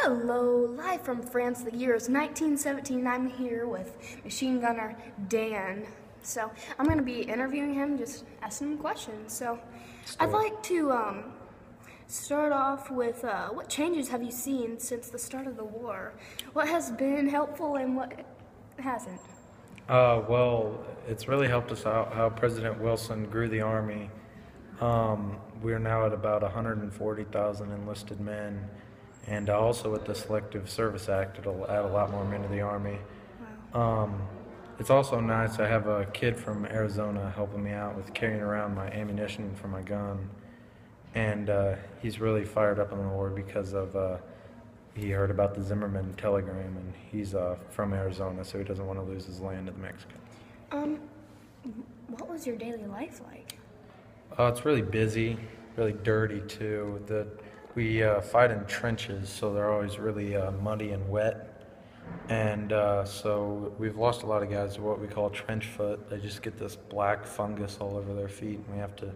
Hello, live from France. The year is 1917. I'm here with machine gunner Dan. So I'm going to be interviewing him, just asking him questions. So I'd like to start off with what changes have you seen since the start of the war? What has been helpful and what hasn't? Well, it's really helped us out how President Wilson grew the Army. We're now at about 140,000 enlisted men, and also with the Selective Service Act, it'll add a lot more men to the Army. Wow. It's also nice, I have a kid from Arizona helping me out with carrying around my ammunition for my gun, and he's really fired up on the war because of he heard about the Zimmerman telegram, and he's from Arizona, so he doesn't want to lose his land to the Mexicans. What was your daily life like? It's really busy, really dirty too. We fight in trenches, so they're always really muddy and wet. And so we've lost a lot of guys to what we call trench foot. They just get this black fungus all over their feet, and we have to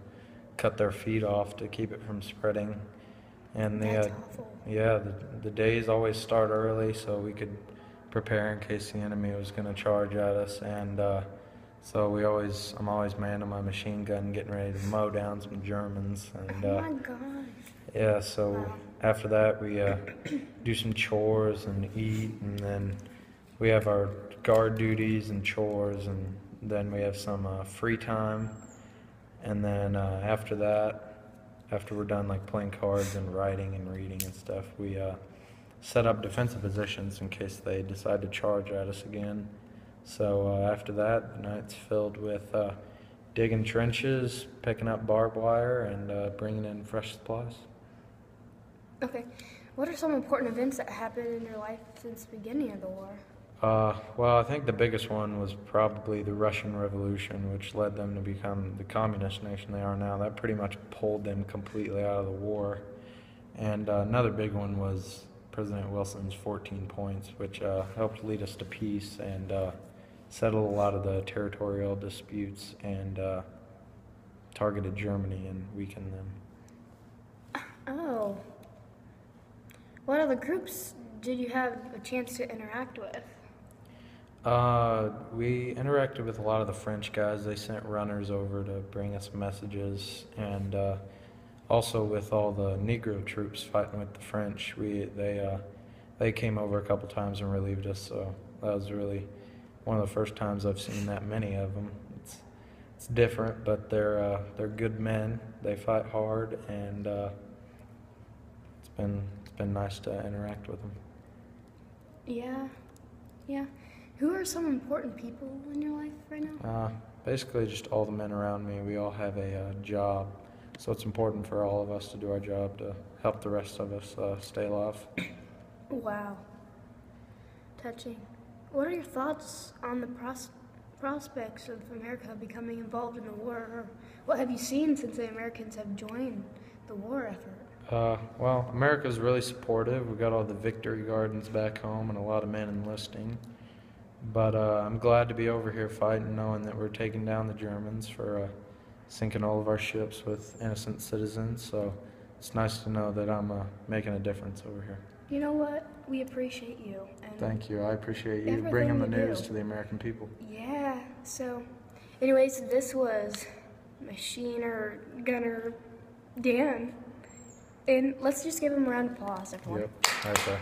cut their feet off to keep it from spreading. And the days always start early, so we could prepare in case the enemy was going to charge at us. And so I'm always manning my machine gun, getting ready to mow down some Germans. And Oh my gosh. yeah, so Wow. after that we do some chores and eat, and then we have our guard duties and chores, and then we have some free time. And then after that, after we're done like playing cards and writing and reading and stuff, we set up defensive positions in case they decide to charge at us again. So after that, the night's filled with digging trenches, picking up barbed wire, and bringing in fresh supplies. Okay. What are some important events that happened in your life since the beginning of the war? Well, I think the biggest one was probably the Russian Revolution, which led them to become the communist nation they are now. That pretty much pulled them completely out of the war. And another big one was President Wilson's 14 points, which helped lead us to peace and settle a lot of the territorial disputes and targeted Germany and weakened them. Oh. What other groups did you have a chance to interact with? We interacted with a lot of the French guys. They sent runners over to bring us messages, and also with all the Negro troops fighting with the French. They came over a couple times and relieved us, so that was really one of the first times I've seen that many of them. It's different, but they're good men. They fight hard, and it's been nice to interact with them. Yeah. Who are some important people in your life right now? Basically just all the men around me. We all have a job, so it's important for all of us to do our job to help the rest of us stay alive. Wow. Touching. What are your thoughts on the prospects of America becoming involved in the war? Or what have you seen since the Americans have joined the war effort? Well, America's really supportive. We've got all the victory gardens back home and a lot of men enlisting. But I'm glad to be over here fighting, knowing that we're taking down the Germans for sinking all of our ships with innocent citizens. So it's nice to know that I'm making a difference over here. You know what? We appreciate you. And thank you. I appreciate you everything bringing the you news do. to the American people. Yeah. So, anyways, this was machiner gunner Dan. And let's just give him a round of applause, everyone. Yep. Right there.